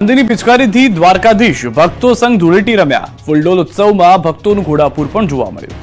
ચાંદીની પિચકારીથી દ્વારકાધીશ ભક્તો સંગ ધૂળેટી રમ્યા. ફૂલડોલ ઉત્સવમાં ભક્તોનું ઘોડાપુર પણ જોવા મળ્યું.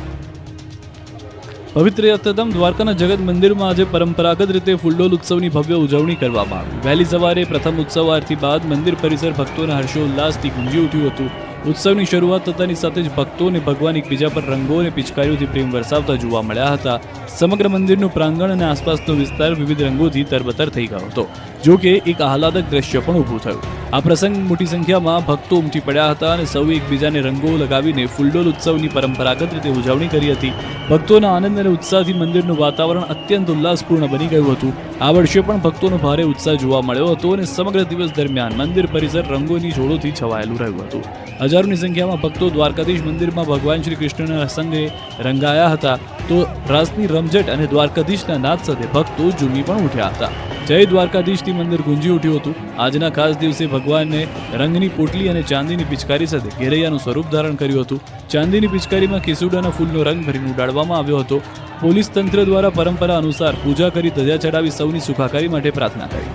પવિત્ર યાત્રાધામ દ્વારકાના જગત મંદિરમાં આજે પરંપરાગત રીતે ફૂલડોલ ઉત્સવની ભવ્ય ઉજવણી કરવામાં આવી. વહેલી સવારે પ્રથમ ઉત્સવ આરતી બાદ મંદિર પરિસર ભક્તોના હર્ષોલ્લાસથી ગુંજી ઉઠ્યું હતું. ઉત્સવની શરૂઆત થતાની સાથે જ ભક્તોને ભગવાન એકબીજા પર રંગો અને પિચકારીઓથી પ્રેમ વરસાવતા જોવા મળ્યા હતા. સમગ્ર મંદિરનું પ્રાંગણ અને આસપાસનો વિસ્તાર વિવિધ રંગોથી તરબતર થઈ ગયો હતો. જો કે એક આહલાદક દ્રશ્ય પણ ઊભું થયું. આ પ્રસંગ મોટી સંખ્યામાં ભક્તો ઉમટી પડ્યા હતા અને સૌએ એકબીજાને રંગો લગાવીને ફૂલડોલ ઉત્સવની પરંપરાગત રીતે ઉજવણી કરી હતી. ભક્તોના આનંદ અને ઉત્સાહથી મંદિરનું વાતાવરણ અત્યંત ઉલ્લાસપૂર્ણ બની ગયું હતું. આ વર્ષે પણ ભક્તોનો ભારે ઉત્સાહ જોવા મળ્યો હતો અને સમગ્ર દિવસ દરમિયાન મંદિર પરિસર રંગોની જોડોથી છવાયેલું રહ્યું હતું. હજારોની સંખ્યામાં ભક્તો દ્વારકાધીશ મંદિરમાં ભગવાન શ્રી કૃષ્ણના સંગે રંગાયા હતા. તો રાસની રમઝટ અને દ્વારકાધીશના નાદ સાથે ભક્તો ઝૂમી પણ ઉઠ્યા હતા. જય દ્વારકાધીશથી મંદિર ગુંજી ઉઠ્યું હતું. આજના ખાસ દિવસે ભગવાનને રંગની પોટલી અને ચાંદીની પિચકારી સાથે ઘેરૈયાનું સ્વરૂપ ધારણ કર્યું હતું. ચાંદીની પિચકારીમાં કેસુડાના ફૂલનો રંગ ભરીને ઉડાડવામાં આવ્યો હતો. પોલીસ તંત્ર દ્વારા પરંપરા અનુસાર પૂજા કરી ધજા ચડાવી સૌની સુખાકારી માટે પ્રાર્થના કરી.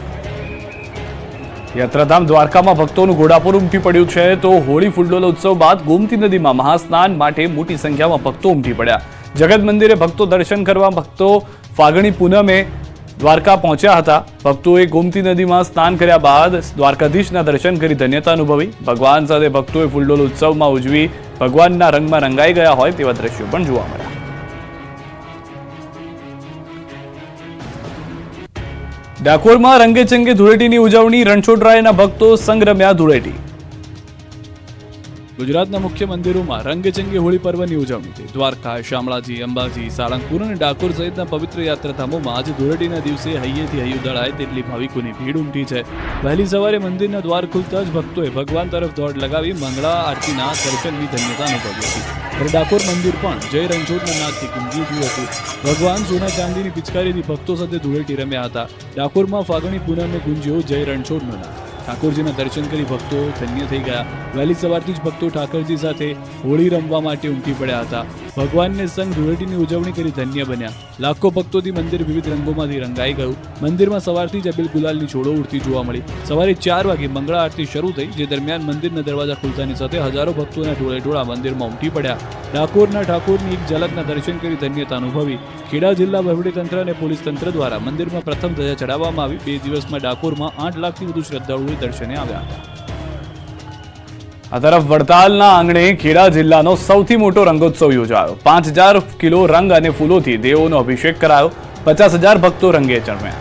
યાત્રાધામ દ્વારકામાં ભક્તોનું ઘોડાપુર ઉમટી પડ્યું છે. તો હોળી ફૂલડોલ ઉત્સવ બાદ ગોમતી નદીમાં મહાસ્નાન માટે મોટી સંખ્યામાં ભક્તો ઉમટી પડ્યા. જગત મંદિરે ભક્તો દર્શન કરવા ભક્તો ફાગણી પૂનમે દ્વારકા પહોંચ્યા હતા. ભક્તોએ ગોમતી નદીમાં સ્નાન કર્યા બાદ દ્વારકાધીશના દર્શન કરી ધન્યતા અનુભવી. ભગવાન સાથે ભક્તોએ ફૂલડોલ ઉત્સવમાં ઉજવી ભગવાનના રંગમાં રંગાઈ ગયા હોય તેવા દ્રશ્યો પણ જોવા મળ્યા. ડાકોરમાં રંગેચંગે ધૂળેટીની ઉજવણી. રણછોડરાયના ભક્તો સંગ રમ્યા ધૂળેટી. ગુજરાતના મુખ્ય મંદિરોમાં રંગેચંગે હોળી પર્વની ઉજવણી થઈ. દ્વારકા, શામળાજી, અંબાજી, સાળંગપુર અને ડાકોર સહિતના પવિત્ર યાત્રાધામોમાં આજે ધૂળેટીના દિવસે હૈયેથી હૈયું દળાય તેટલી ભાવિકોની ભીડ ઉમટી છે. વહેલી સવારે મંદિરના દ્વાર ખુલતા જ ભક્તોએ ભગવાન તરફ દોડ લગાવી મંગળા આરતીના દર્શનની ધન્યતા અનુભવી હતી. ત્યારે ડાકોર મંદિર પણ જય રણછોડના નાદથી ગુંજી ઉઠ્યું હતું. ભગવાન સોના ચાંદીની પિચકારીથી ભક્તો સાથે ધૂળેટી રમ્યા હતા. ડાકોરમાં ફાગણી પૂનમે ગુંજ્યો જય રણછોડનો નાદ. ઠાકોરજીના દર્શન કરી ભક્તો ધન્ય થઈ ગયા. વહેલી સવારથી જ ભક્તો ઠાકોરજી સાથે હોળી રમવા માટે ઉમટી પડ્યા હતા. ભગવાનને સંગ ધૂળેટીની ઉજવણી કરી ધન્ય બન્યા. લાખો ભક્તોથી મંદિર વિવિધ રંગોમાંથી રંગાઈ ગયું. મંદિરમાં સવારથી જ અબીલ ગુલાલની છોડો ઉડતી જોવા મળી. સવારે 4 વાગે મંગળા આરતી શરૂ થઈ, જે દરમિયાન મંદિરના દરવાજા ખુલતાની સાથે હજારો ભક્તોના ટોળે મંદિરમાં ઉમટી પડ્યા. ડાકોરના ઠાકોરની એક ઝલકના દર્શન કરી ધન્યતા અનુભવી. ખેડા જિલ્લા વહીવટીતંત્ર અને પોલીસ તંત્ર દ્વારા મંદિરમાં પ્રથમ ધજા ચડાવવામાં આવી. 2 દિવસમાં ડાકોરમાં 8 લાખથી વધુ શ્રદ્ધાળુઓ દર્શને આવ્યા હતા. આ તરફ વડતાલના આંગણે ખેડા જિલ્લાનો સૌથી મોટો રંગોત્સવ યોજાયો. 5000 કિલો રંગ અને ફૂલોથી દેવોનો અભિષેક કરાયો. 50,000 ભક્તો રંગે ચણ્યા.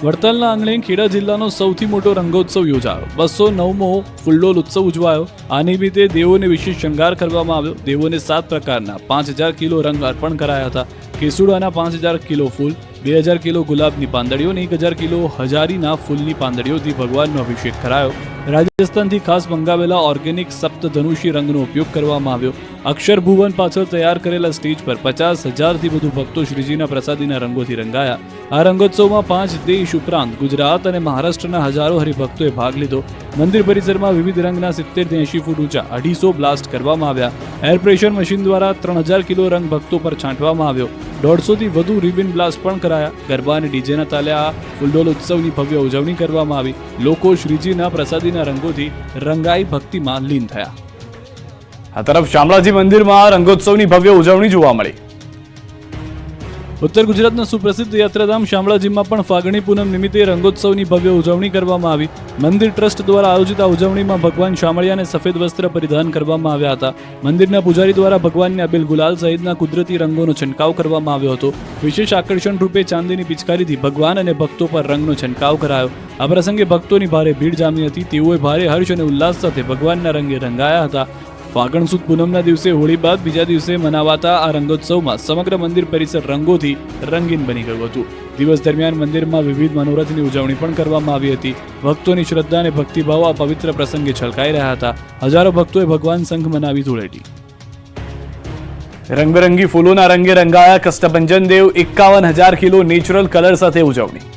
વડતાલના આંગણે ખેડા જિલ્લાનો સૌથી મોટો રંગોત્સવ યોજાયો. 209મો ફૂલડોલ ઉત્સવ ઉજવાયો. આ નિમિત્તે દેવોને વિશેષ શણગાર કરવામાં આવ્યો. દેવોને 7 પ્રકારના 5000 કિલો રંગ અર્પણ કરાયા હતા. કેસુડાના 5000 કિલો ફૂલ, 2000 કિલો ગુલાબની પાંદડીઓ અને 1000 કિલો હજારીના ફૂલની પાંદડીઓથી ભગવાનનો અભિષેક કરાયો. રાજસ્થાનથી ખાસ મંગાવેલા ઓર્ગેનિક સપ્તધનુષી રંગનો ઉપયોગ કરવામાં આવ્યો. અક્ષર ભુવન પાછળ તૈયાર કરેલા સ્ટેજ પર 50,000થી વધુ ભક્તો શ્રીજીના પ્રસાદીના રંગોથી રંગાયા. આ રંગોત્સવમાં 5 દેશ ઉપરાંત ગુજરાત અને મહારાષ્ટ્રના હજારો હરિભક્તોએ ભાગ લીધો. મંદિર પરિસરમાં વિવિધ રંગના 70-80 ફૂટ ઊંચા 250 બ્લાસ્ટ કરવામાં આવ્યા. એર પ્રેશર મશીન દ્વારા 3000 કિલો રંગ ભક્તો પર છાંટવામાં આવ્યો. 150થી વધુ રિબિન બ્લાસ્ટ પણ કરાયા. ગરબા અને ડીજેના તાલે આ ફૂલડોલ ઉત્સવની ભવ્ય ઉજવણી કરવામાં આવી. લોકો શ્રીજીના પ્રસાદીના રંગોથી રંગાઈ ભક્તિમાં લીન થયા. આ તરફ શામળાજી મંદિરમાં રંગોત્સવની ભવ્ય ઉજવણી જોવા મળી. ઉત્તર ગુજરાતના સુપ્રસિદ્ધ યાત્રાધામ શામળાજીમાં પણ ફાગણી પૂનમ નિમિત્તે રંગોત્સવની ભવ્ય ઉજવણી કરવામાં આવી. મંદિર ટ્રસ્ટ દ્વારા આયોજિત આ ઉજવણીમાં ભગવાન શામળિયાને સફેદ વસ્ત્ર પરિધાન કરવામાં આવ્યા હતા. મંદિરના પૂજારી દ્વારા ભગવાનને અબીલ ગુલાલ સહિતના કુદરતી રંગોનો છંટકાવ કરવામાં આવ્યો હતો. વિશેષ આકર્ષણ રૂપે ચાંદીની પિચકારીથી ભગવાન અને ભક્તો પર રંગનો છંટકાવ કરાયો. આ પ્રસંગે ભક્તોની ભારે ભીડ જામી હતી. તેઓએ ભારે હર્ષ અને ઉલ્લાસ સાથે ભગવાનના રંગે રંગાયા હતા. ફાગણ સુદ પૂનમના દિવસે હોળી બાદ બીજા દિવસે મનાવાતા આ રંગોત્સવમાં સમગ્ર મંદિર પરિસર રંગોથી રંગીન બની ગયું હતું. દિવસ દરમિયાન મંદિરમાં વિવિધ મનોરથની ઉજવણી પણ કરવામાં આવી હતી. ભક્તોની શ્રદ્ધા અને ભક્તિભાવ આ પવિત્ર પ્રસંગે છલકાઈ રહ્યા હતા. હજારો ભક્તોએ ભગવાન સંઘ મનાવી ધૂળેટી. રંગબેરંગી ફૂલોના રંગે રંગાયા Kashtabhanjan Dev. 51,000 kilo natural colour સાથે ઉજવણી.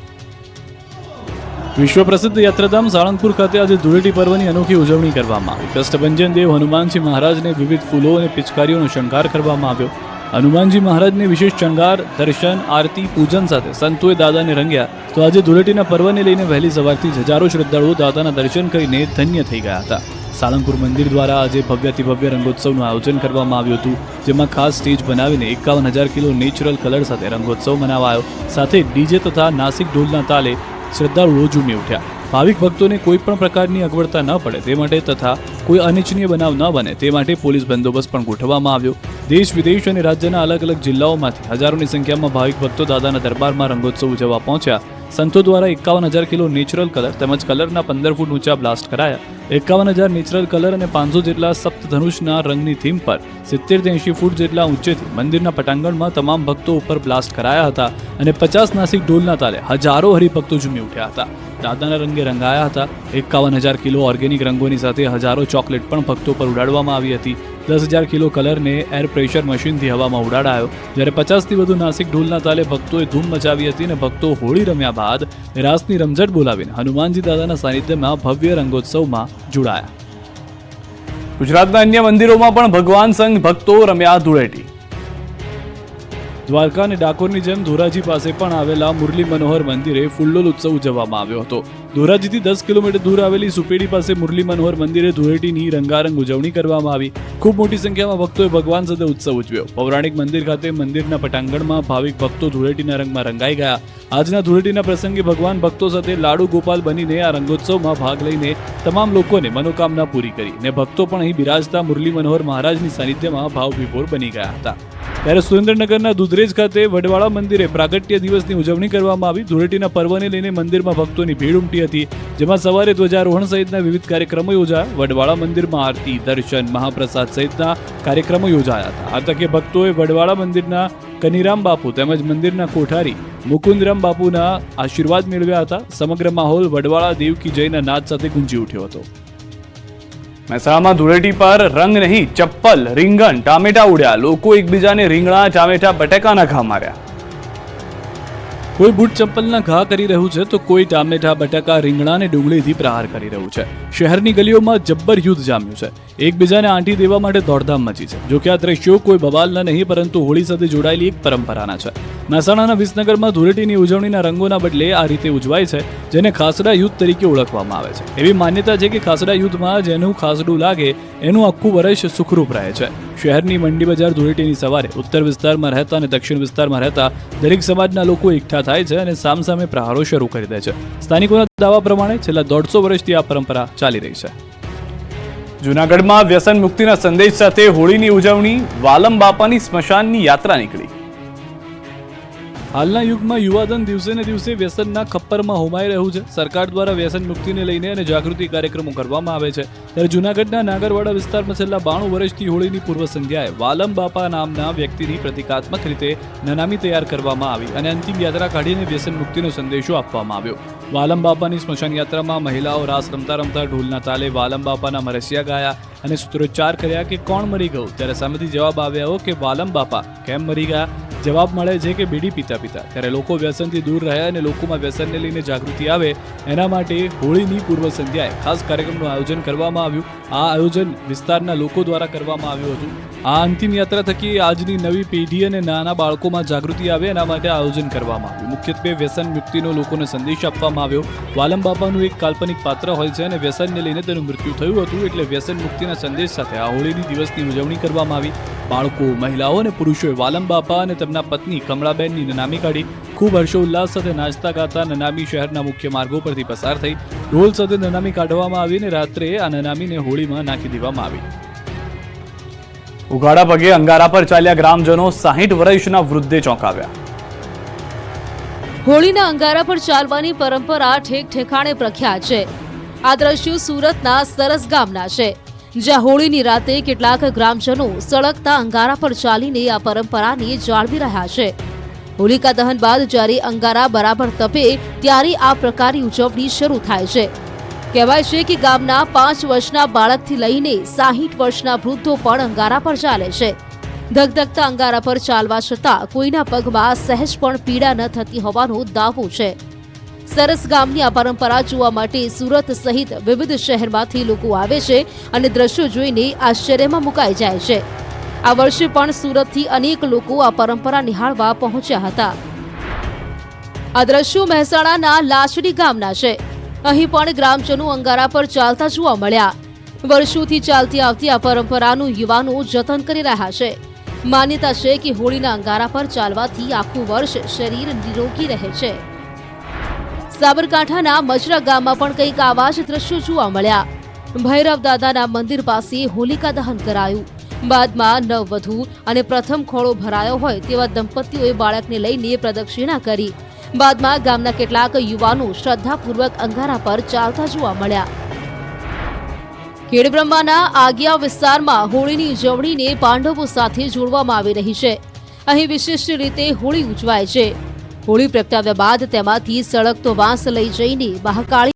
વિશ્વ પ્રસિદ્ધ યાત્રાધામ સાળંગપુર ખાતે આજે ધૂળેટી પર્વની અનોખી ઉજવણી કરવામાં આવી. કષ્ટભંજન દેવ હનુમાનજી મહારાજને વિવિધ ફૂલો અને પિચકારીઓનો શણગાર કરવામાં આવ્યો. હનુમાનજી મહારાજને વિશેષ શણગાર, દર્શન, આરતી, પૂજન સાથે સંતોએ દાદાને રંગ્યા. તો આજે ધૂળેટીના પર્વને લઈને વહેલી સવારથી જ હજારો શ્રદ્ધાળુઓ દાદાના દર્શન કરીને ધન્ય થઈ ગયા હતા. સાળંગપુર મંદિર દ્વારા આજે ભવ્યથી ભવ્ય રંગોત્સવનું આયોજન કરવામાં આવ્યું હતું, જેમાં ખાસ સ્ટેજ બનાવીને 51,000 કિલો નેચરલ કલર સાથે રંગોત્સવ મનાવાયો. સાથે ડીજે તથા નાસિક ઢોલના તાલે શ્રદ્ધાળુઓ ઝૂમી ઉઠ્યા. ભાવિક ભક્તોને કોઈ પણ પ્રકારની અગવડતા ન પડે તે માટે તથા કોઈ અનિચ્છનીય બનાવ ન બને તે માટે પોલીસ બંદોબસ્ત પણ ગોઠવવામાં આવ્યો. દેશ વિદેશ અને રાજ્યના અલગ અલગ જિલ્લાઓમાંથી હજારોની સંખ્યામાં ભાવિક ભક્તો દાદાના દરબારમાં રંગોત્સવ ઉજવવા પહોંચ્યા. સંતો દ્વારા 51,000 કિલો નેચરલ કલર તેમજ કલરના 15 ફૂટ ઊંચા બ્લાસ્ટ કરાયા. 51,000 નેચરલ કલર અને 500 જેટલા સપ્તધનુષના રંગની થીમ પર 70-80 ફૂટ જેટલા ઊંચેથી મંદિરના પટાંગણમાં તમામ ભક્તો ઉપર બ્લાસ્ટ કરાયા હતા અને 50 નાસિક ઢોલના તાલે હજારો હરિભક્તો ઝૂમી ઉઠ્યા હતા. દાદાના રંગે રંગાયા હતા. 51,000 કિલો ઓર્ગેનિક રંગોની સાથે હજારો ચોકલેટ પણ ભક્તો પર ઉડાડવામાં આવી હતી. 10,000 કિલો કલરને એર પ્રેશર મશીનથી હવામાં ઉડાડાયો, જ્યારે 50થી વધુ નાસિક ઢોલના તાલે ભક્તોએ ધૂમ મચાવી હતી અને ભક્તો હોળી રમ્યા બાદ રાસની રમઝટ બોલાવીને હનુમાનજી દાદાના સાનિધ્યમાં ભવ્ય રંગોત્સવમાં જોડાયા. ગુજરાતના અન્ય મંદિરોમાં પણ ભગવાન સંઘ ભક્તો રમ્યા ધૂળેટી. દ્વારકા અને ડાકોરની જેમ ધોરાજી પાસે પણ આવેલા મુરલી મનોહર મંદિરે ફૂલ્લોલ ઉત્સવ ઉજવવામાં આવ્યો હતો. ધોરાજીથી 10 કિલોમીટર દૂર આવેલી સુપેડી પાસે મુરલી મનોહર મંદિરે ધૂળેટીની રંગારંગ ઉજવણી કરવામાં આવી. ખૂબ મોટી સંખ્યામાં ભક્તોએ ભગવાન સાથે ઉત્સવ ઉજવ્યો. પૌરાણિક મંદિર ખાતે મંદિરના પટાંગણમાં ભાવિક ભક્તો ધૂળેટીના રંગમાં રંગાઈ ગયા. આજના ધૂળેટીના પ્રસંગે ભગવાન ભક્તો સાથે લાડુ ગોપાલ બનીને આ રંગોત્સવમાં ભાગ લઈને તમામ લોકોને મનોકામના પૂરી કરી અને ભક્તો પણ અહીં બિરાજતા મુરલી મનોહર મહારાજની સાનિધ્યમાં ભાવવિભોર બની ગયા હતા. ત્યારે સુરેન્દ્રનગરના દુધરેજ ખાતે વડવાળા મંદિરે પ્રાગટ્ય દિવસની ઉજવણી કરવામાં આવી. ધૂળેટીના પર્વને લઈને મંદિરમાં ભક્તોની ભીડ ઉમટી હતી, જેમાં સવારે ધ્વજારોહણ સહિતના વિવિધ કાર્યક્રમો યોજાયા. વડવાળા મંદિરમાં આરતી, દર્શન, મહાપ્રસાદ સહિતના કાર્યક્રમો યોજાયા હતા. આ તકે ભક્તોએ વડવાળા મંદિરના કનીરામ બાપુ તેમજ મંદિરના કોઠારી મુકુંદરામ બાપુના આશીર્વાદ મેળવ્યા હતા. સમગ્ર માહોલ વડવાળા દેવકી જયના નાદ સાથે ગુંજી ઉઠ્યો હતો. મહેસાણામાં ધૂળેટી પર રંગ નહીં, ચપ્પલ, રીંગણ, ટામેટા ઉડ્યા. લોકો એકબીજાને રીંગણા, ટામેટા, બટાકાના ઘા માર્યા. કોઈ બૂટ ચપ્પલના ઘા કરી રહ્યું છે તો કોઈ ટામેટા, બટાકા, રીંગણા અને ડુંગળીથી પ્રહાર કરી રહ્યું છે. શહેરની ગલીઓમાં જબ્બર યુદ્ધ જામ્યું છે. એકબીજાને આંટી દેવા માટે દોડધામ મચી છે. જોકે આ દ્રશ્યો કોઈ બવાલના નહીં પરંતુ હોળી સાથે જોડાયેલી એક પરંપરાના છે. મહેસાણાના વિસનગરમાં ધૂળેટીની ઉજવણીના રંગોના બદલે આ રીતે ઉજવાય છે, જેને ખાસડા યુદ્ધ તરીકે ઓળખવામાં આવે છે. એવી માન્યતા છે કે ખાસડા યુદ્ધમાં જેનું ખાસડું લાગે એનું આખું વર્ષ સુખરૂપ રહે છે. શહેરની મંડી બજાર ધૂળેટીની સવારે ઉત્તર વિસ્તારમાં રહેતા અને દક્ષિણ વિસ્તારમાં રહેતા દરેક સમાજના લોકો એકઠા થાય છે અને સામસામે પ્રહારો શરૂ કરી દે છે. સ્થાનિકોના દાવા પ્રમાણે છેલ્લા 150 વર્ષથી આ પરંપરા ચાલી રહી છે. જૂનાગઢમાં વ્યસન મુક્તિના સંદેશ સાથે હોળીની ઉજવણી. વાલમ બાપાની સ્મશાનની યાત્રા નીકળી. હાલના યુગમાં યુવાધન દિવસે ને દિવસે વ્યસનના ખપ્પરમાં હોમાઈ રહ્યું છે. સરકાર દ્વારા વ્યસન મુક્તિને લઈને અને જાગૃતિ કાર્યક્રમો કરવામાં આવે છે. ત્યારે જૂનાગઢના નાગરવાડા વિસ્તારમાં છેલ્લા 92 વર્ષથી હોળીની પૂર્વ સંધ્યાએ વાલમ બાપા નામના વ્યક્તિની પ્રતિકાત્મક રીતે નનામી તૈયાર કરવામાં આવી અને અંતિમ યાત્રા કાઢીને વ્યસન મુક્તિનો સંદેશો આપવામાં આવ્યો. વાલમ બાપાની સ્મશાન યાત્રામાં મહિલાઓ રાસ રમતા રમતા ઢોલના તાલે વાલમ બાપાના મરસિયા ગાયા અને સૂત્રોચ્ચાર કર્યા કે કોણ મરી ગયું. ત્યારે સામેથી જવાબ આવ્યો કે વાલમ બાપા કેમ મરી ગયા. જવાબ મળે છે કે બીડી પીતા પીતા. ત્યારે લોકો વ્યસનથી દૂર રહે અને લોકોમાં વ્યસનને લઈને જાગૃતિ આવે એના માટે હોળીની પૂર્વ સંધ્યાએ ખાસ કાર્યક્રમનું આયોજન કરવામાં આવ્યું. આ આયોજન વિસ્તારના લોકો દ્વારા કરવામાં આવ્યું હતું. આ અંતિમ યાત્રા થકી આજની નવી પેઢી અને નાના બાળકોમાં જાગૃતિ આવે એના માટે આયોજન કરવામાં આવ્યું. મુખ્યત્વે વ્યસન મુક્તિનો લોકોને સંદેશ આપવામાં આવ્યો. વાલમ બાપાનું એક કાલ્પનિક પાત્ર હોય છે અને વ્યસનને લઈને તેનું મૃત્યુ થયું હતું, એટલે વ્યસન મુક્તિના સંદેશ સાથે આ હોળીની દિવસની ઉજવણી કરવામાં આવી. બાળકો, મહિલાઓ અને પુરુષોએ વાલમ બાપા અને તેમના પત્ની કમળાબેનની નનામી કાઢી. ખૂબ હર્ષોલ્લાસ સાથે નાચતા ગાતા નનામી શહેરના મુખ્ય માર્ગો પરથી પસાર થઈ. ઢોલ સાથે નનામી કાઢવામાં આવી અને રાત્રે આ નનામીને હોળીમાં નાખી દેવામાં આવી. ઉઘાડા પગે અંગારા પર ચાલ્યા ગ્રામજનો. 60 વર્ષના વૃદ્ધે ચોંકાવ્યા. હોળીના અંગારા પર ચાલવાની પરંપરા ઠેક ઠેકાણે પ્રખ્યાત છે. આ દ્રશ્યો સુરતના સરસ ગામના છે, જ્યાં હોળીની રાતે કેટલાક ગ્રામજનો સળગતા અંગારા પર ચાલીને આ પરંપરાને જાળવી રહ્યા છે. હોલિકા દહન બાદ જ્યારે અંગારા બરાબર તપે ત્યારે આ પ્રકારની ઉજવણી શરૂ થાય છે. કહેવાય છે કે ગામના 5 વર્ષના બાળકથી લઈને 60 વર્ષના વૃદ્ધો પણ અંગારા પર ચાલે છે. ધગધગતા અંગારા પર ચાલવા છતાં કોઈના પગમાં સહેજ પણ પીડા ન થતી હોવાનો દાવો છે. સરસ ગામની આ પરંપરા જોવા માટે સુરત સહિત વિવિધ શહેરમાંથી લોકો આવે છે અને દ્રશ્યો જોઈને આશ્ચર્યમાં મુકાઈ જાય છે. આ વર્ષે પણ સુરતથી અનેક લોકો આ પરંપરા નિહાળવા પહોંચ્યા હતા. આ દ્રશ્યો મહેસાણાના લાચડી ગામના છે. અહીં પણ ગ્રામજનો અંગારા પર ચાલતા જોવા મળ્યા. વર્ષોથી ચાલતી આવતી આ પરંપરાનું યુવાનો જતન કરી રહ્યા છે. માન્યતા છે કે હોળીના અંગારા પર ચાલવાથી આખું વર્ષ શરીર નિરોગી રહે છે. સાબરકાંઠાના મજરા ગામમાં પણ કંઈક આવા જ દ્રશ્યો જોવા મળ્યા. ભૈરવ દાદાના મંદિર પાસે હોલિકા દહન કરાયું. બાદમાં નવવધુ અને પ્રથમ ખોળો ભરાયો હોય તેવા દંપતીઓએ બાળકને લઈને પ્રદક્ષિણા કરી. બાદમાં ગામના કેટલાક યુવાનો શ્રદ્ધાપૂર્વક અંગારા પર ચાલતા જોવા મળ્યા. ખેડબ્રહ્માના આગિયા વિસ્તારમાં હોળીની ઉજવણીને પાંડવો સાથે જોડવામાં આવી રહી છે. અહીં વિશિષ્ટ રીતે હોળી ઉજવાય છે. હોળી પ્રગટાવ્યા બાદ તેમાંથી સળગતો વાંસ લઈ જઈને મહાકાળી